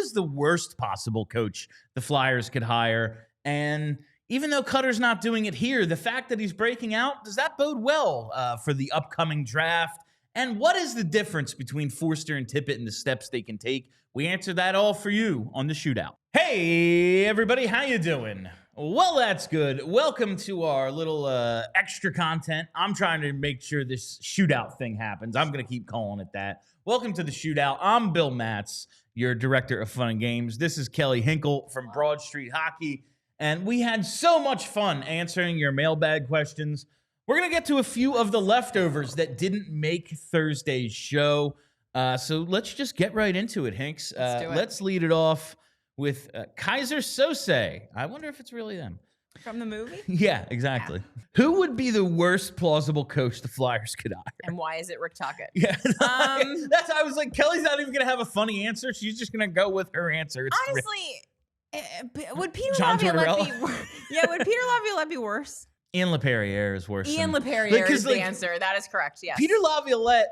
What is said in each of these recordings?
is the worst possible coach the Flyers could hire? And even though Cutter's not doing it here, the fact that he's breaking out, does that bode well for the upcoming draft? And what is the difference between Forster and Tippett and the steps they can take? We answer that all for you on the Shootout. Hey, everybody, how you doing? Well, that's good. Welcome to our little extra content. I'm trying to make sure this Shootout thing happens. I'm going to keep calling it that. Welcome to the Shootout. I'm Bill Matz, your director of fun and games. This is Kelly Hinkle from Broad Street Hockey, and we had so much fun answering your mailbag questions. We're going to get to a few of the leftovers that didn't make Thursday's show. So let's just get right into it, Hinks. Let's do it. Let's lead it off with Kaiser Sose. I wonder if it's really them. From the movie? Yeah, exactly. Yeah. Who would be the worst plausible coach the Flyers could hire? And why is it Rick Tocchet? Yeah, I was like, Kelly's not even going to have a funny answer. She's just going to go with her answer. It's honestly, would Peter Laviolette be worse? Ian LaPerriere is worse. Ian LaPerriere is the answer. That is correct, yes. Peter Laviolette,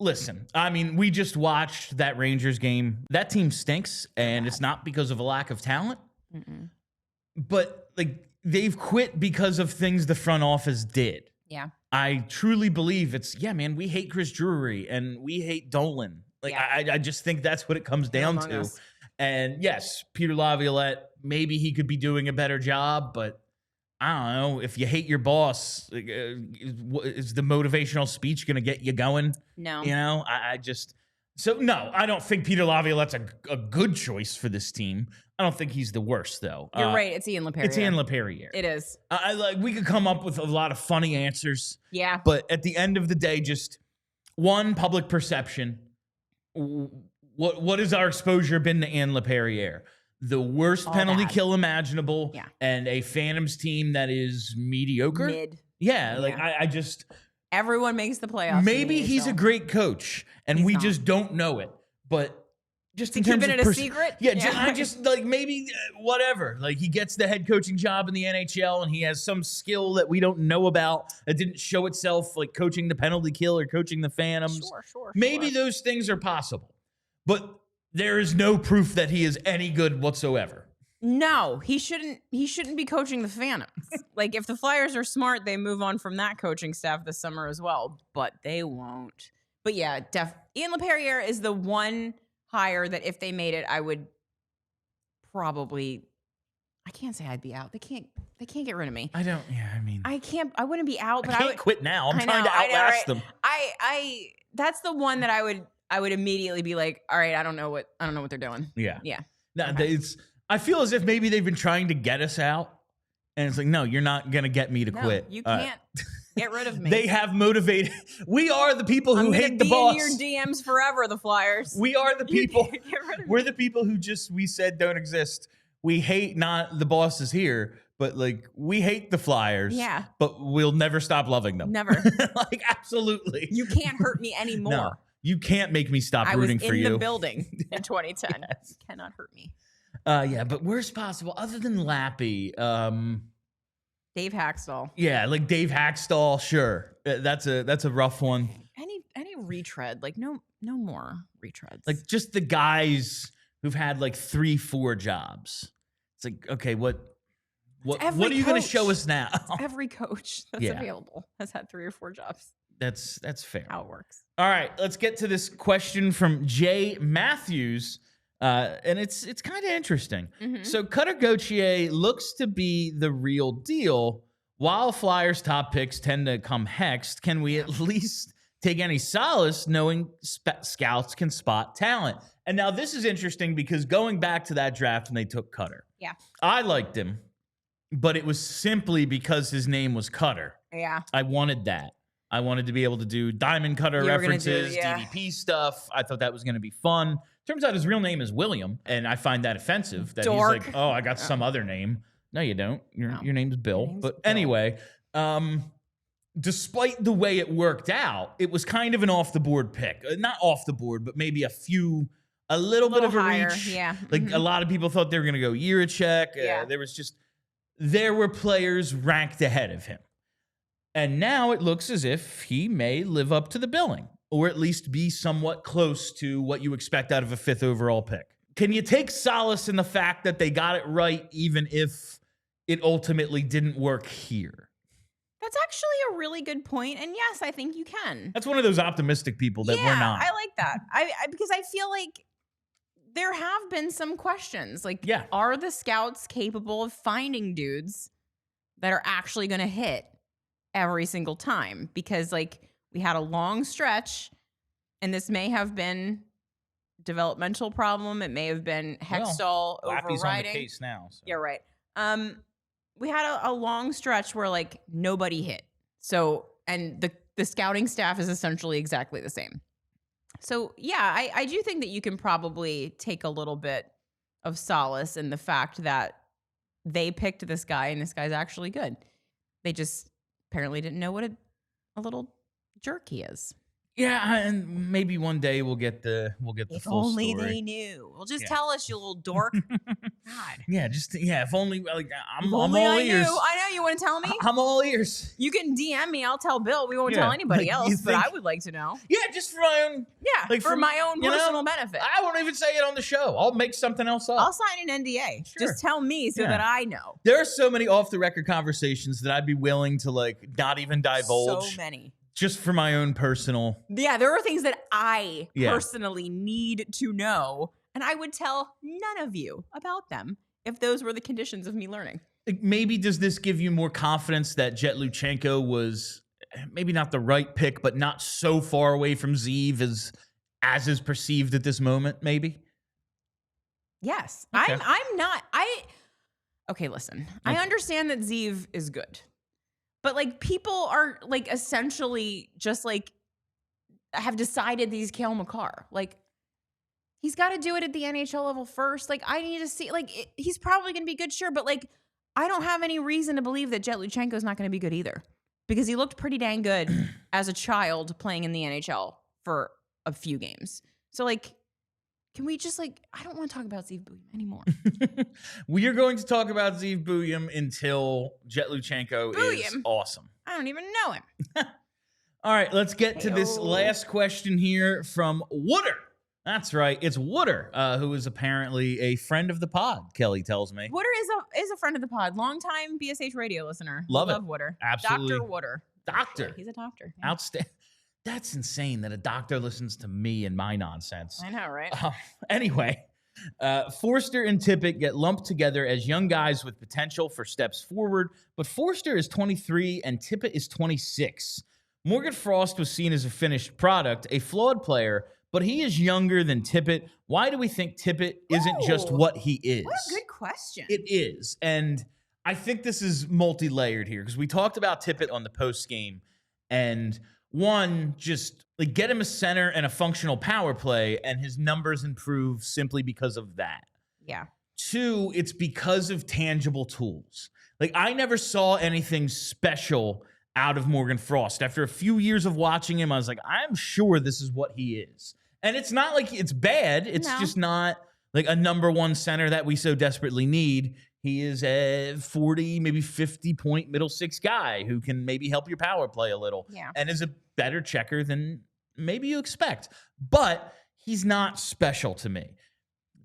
listen, I mean, we just watched that Rangers game. That team stinks, and it's not because of a lack of talent. Mm-mm. But, like, they've quit because of things the front office did. Yeah. I truly believe man, we hate Chris Drury, and we hate Dolan. Like, yeah. I just think that's what it comes down to. Us. And, yes, Peter Laviolette, maybe he could be doing a better job, but I don't know. If you hate your boss, is the motivational speech going to get you going? No. You know, no, I don't think Peter Laviolette's a good choice for this team. I don't think he's the worst, though. You're right. It's Ian LaPerriere. It's Ian LaPerriere. It is. We could come up with a lot of funny answers. Yeah. But at the end of the day, just one, public perception. What has our exposure been to Ian LaPerriere? The worst penalty kill imaginable, and a Phantoms team that is mediocre. Mid. Yeah, like I just... Everyone makes the playoffs. Maybe he's a great coach, and we just don't know it. But just in terms of... keeping it a secret? Yeah, I just, like, maybe whatever. Like, he gets the head coaching job in the NHL, and he has some skill that we don't know about that didn't show itself, like coaching the penalty kill or coaching the Phantoms. Sure. Maybe those things are possible. But there is no proof that he is any good whatsoever. No, he shouldn't be coaching the Phantoms. Like, if the Flyers are smart, they move on from that coaching staff this summer as well, but they won't. But yeah, Ian LaPerriere is the one hire that if they made it, I would probably, I can't say I'd be out. They can't get rid of me. I wouldn't be out, but I can't quit now. I'm trying to outlast them. That's the one that I would immediately be like, all right, I don't know what they're doing. Yeah. Yeah. No, I feel as if maybe they've been trying to get us out. And it's like, no, you're not going to get me to quit. You can't get rid of me. They have motivated. We are the people who hate the boss. I'm in your DMs forever, the Flyers. We are the people. We're the people who we said don't exist. We hate not the bosses here, but like we hate the Flyers. Yeah. But we'll never stop loving them. Never. Like, absolutely. You can't hurt me anymore. No, you can't make me stop rooting for you. I was in the building in 2010. Yes. You cannot hurt me. Yeah, but worst possible, other than Lappy, Dave Haxtell. Yeah, like Dave Haxtell, sure. That's a rough one. Any retread, like no more retreads. Like just the guys who've had like 3-4 jobs. It's like, okay, what are you going to show us now? Every coach that's available has had 3 or 4 jobs. That's fair. How it works. All right, let's get to this question from Jay Matthews. And it's kind of interesting. Mm-hmm. So Cutter Gauthier looks to be the real deal. While Flyers top picks tend to come hexed, can we at least take any solace knowing scouts can spot talent? And now this is interesting because going back to that draft when they took Cutter, I liked him, but it was simply because his name was Cutter. Yeah, I wanted that. I wanted to be able to do diamond cutter references, DDP stuff. I thought that was going to be fun. Turns out his real name is William, and I find that offensive. That Dork. He's like, oh, I got some other name. No, you don't. Your name's Bill. Anyway, despite the way it worked out, it was kind of an off-the-board pick. Not off the board, but maybe a little bit of a higher, reach. Yeah. Like a lot of people thought they were going to go Jiricek. There were players ranked ahead of him. And now it looks as if he may live up to the billing, or at least be somewhat close to what you expect out of a 5th overall pick. can you take solace in the fact that they got it right, even if it ultimately didn't work here? That's actually a really good point, and yes, I think you can. That's one of those optimistic people that we're not. I like that. I because I feel like there have been some questions. Like, are the scouts capable of finding dudes that are actually going to hit every single time? Because like we had a long stretch, and this may have been developmental problem. It may have been Hextall overriding. On the case now. So. Yeah, right. We had a long stretch where like nobody hit. So, and the scouting staff is essentially exactly the same. So yeah, I do think that you can probably take a little bit of solace in the fact that they picked this guy and this guy's actually good. They just apparently didn't know what a little jerk he is. Yeah, and maybe one day we'll get the if full only story. they knew. Well, just tell us, you little dork. God. Yeah, if only like I'm all I ears. I know you want to tell me. I'm all ears. You can DM me. I'll tell Bill. We won't tell anybody else, but I would like to know. Yeah, just for my own. Yeah, like for my own personal benefit. I won't even say it on the show. I'll make something else up. I'll sign an NDA. Sure. Just tell me so that I know. There are so many off the record conversations that I'd be willing to like not even divulge. So many. Just for my own personal. Yeah, there are things that I personally need to know, and I would tell none of you about them if those were the conditions of me learning. Maybe does this give you more confidence that Jet Luchenko was maybe not the right pick, but not so far away from Zeev as is perceived at this moment, maybe? Yes. Okay. I'm not. Okay, listen. Okay. I understand that Zeev is good. But like people are like essentially just like have decided that he's Cale Makar. Like he's got to do it at the NHL level first. Like I need to see like he's probably going to be good, sure, but like I don't have any reason to believe that Jet Luchenko is not going to be good either, because he looked pretty dang good as a child playing in the NHL for a few games. So like, can we just like, I don't want to talk about Zeev Buoyam anymore. We are going to talk about Zeev Buoyam until Jet Luchenko is awesome. I don't even know him. All right, let's get to this last question here from Wooder. That's right. It's Wooder, who is apparently a friend of the pod, Kelly tells me. Wooder is a friend of the pod. Longtime BSH radio listener. Love Wooder. Absolutely. Dr. Wooder. Doctor. Actually, he's a doctor. Yeah. Outstanding. That's insane that a doctor listens to me and my nonsense. I know, right? Anyway, Forster and Tippett get lumped together as young guys with potential for steps forward, but Forster is 23 and Tippett is 26. Morgan Frost was seen as a finished product, a flawed player, but he is younger than Tippett. Why do we think Tippett isn't just what he is? What a good question. It is. And I think this is multi-layered here because we talked about Tippett on the post game, and one, just like get him a center and a functional power play, and his numbers improve simply because of that. Yeah. Two, it's because of tangible tools. Like I never saw anything special out of Morgan Frost. After a few years of watching him, I was like, I'm sure this is what he is. And it's not like it's bad. It's just not like a number one center that we so desperately need. He is a 40, maybe 50-point middle six guy who can maybe help your power play a little and is a better checker than maybe you expect. But he's not special to me.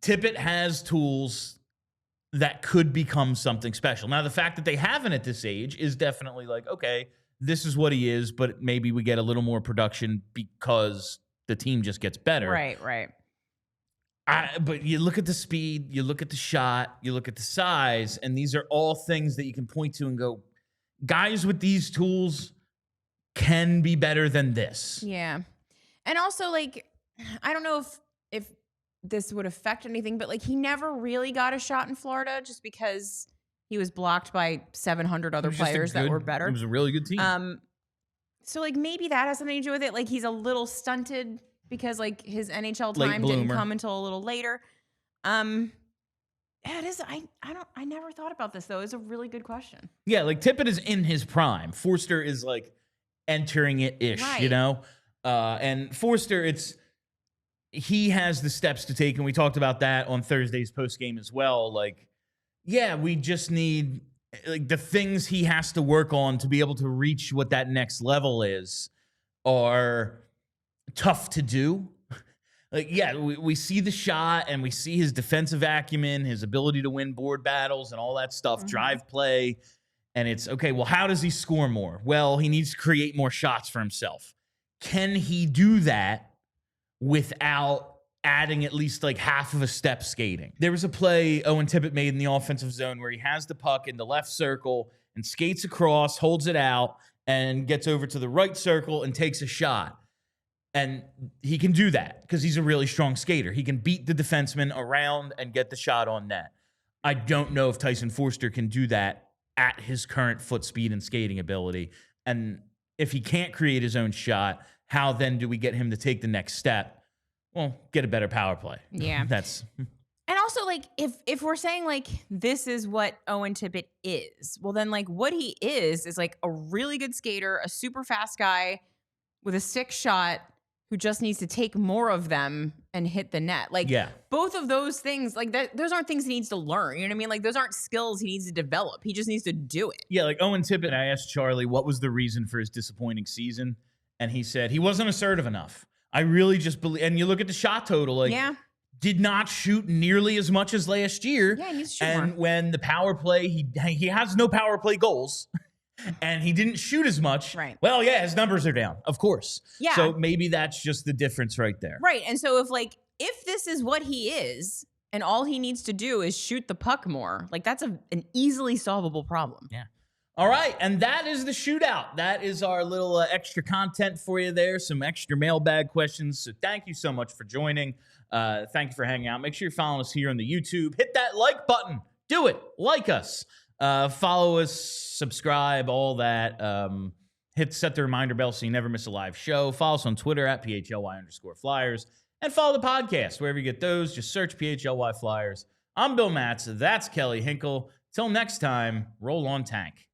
Tippett has tools that could become something special. Now, the fact that they haven't at this age is definitely like, okay, this is what he is, but maybe we get a little more production because the team just gets better. Right. But you look at the speed, you look at the shot, you look at the size, and these are all things that you can point to and go, guys with these tools can be better than this. Yeah. And also, like, I don't know if this would affect anything, but like he never really got a shot in Florida just because he was blocked by 700 other players that were better. It was a really good team. So like maybe that has something to do with it. Like he's a little stunted because like his NHL time didn't come until a little later. Yeah, it is. I never thought about this though. It's a really good question. Yeah, like Tippett is in his prime. Forster is like entering it-ish, right. You know? And Forster, he has the steps to take, and we talked about that on Thursday's post-game as well. Like, yeah, we just need like the things he has to work on to be able to reach what that next level is are tough to do. Like, yeah, we see the shot and we see his defensive acumen, his ability to win board battles and all that stuff, drive play. And it's, okay, well, how does he score more? Well, he needs to create more shots for himself. Can he do that without adding at least like half of a step skating? There was a play Owen Tippett made in the offensive zone where he has the puck in the left circle and skates across, holds it out, and gets over to the right circle and takes a shot. And he can do that because he's a really strong skater. He can beat the defenseman around and get the shot on net. I don't know if Tyson Forster can do that at his current foot speed and skating ability. And if he can't create his own shot, how then do we get him to take the next step? Well, get a better power play. Yeah. That's... And also, like, if we're saying, like, this is what Owen Tippett is, well, then, like, what he is like, a really good skater, a super fast guy with a sick shot who just needs to take more of them and hit the net. Like, both of those things, like, those aren't things he needs to learn. You know what I mean? Like, those aren't skills he needs to develop. He just needs to do it. Yeah, like Owen Tippett, I asked Charlie what was the reason for his disappointing season, and he said he wasn't assertive enough. I really just believe, and you look at the shot total, like, did not shoot nearly as much as last year. Yeah, he needs to shoot and more. When the power play, he has no power play goals. And he didn't shoot as much. Right. Well, yeah, his numbers are down, of course. Yeah. So maybe that's just the difference right there. Right. And so if this is what he is and all he needs to do is shoot the puck more, like that's an easily solvable problem. Yeah. All right. And that is the shootout. That is our little extra content for you there. Some extra mailbag questions. So thank you so much for joining. Thank you for hanging out. Make sure you're following us here on the YouTube. Hit that like button. Do it. Like us. Follow us, subscribe, all that. Set the reminder bell so you never miss a live show. Follow us on Twitter at PHLY_Flyers. And follow the podcast wherever you get those. Just search PHLY Flyers. I'm Bill Matz. That's Kelly Hinkle. Till next time, roll on tank.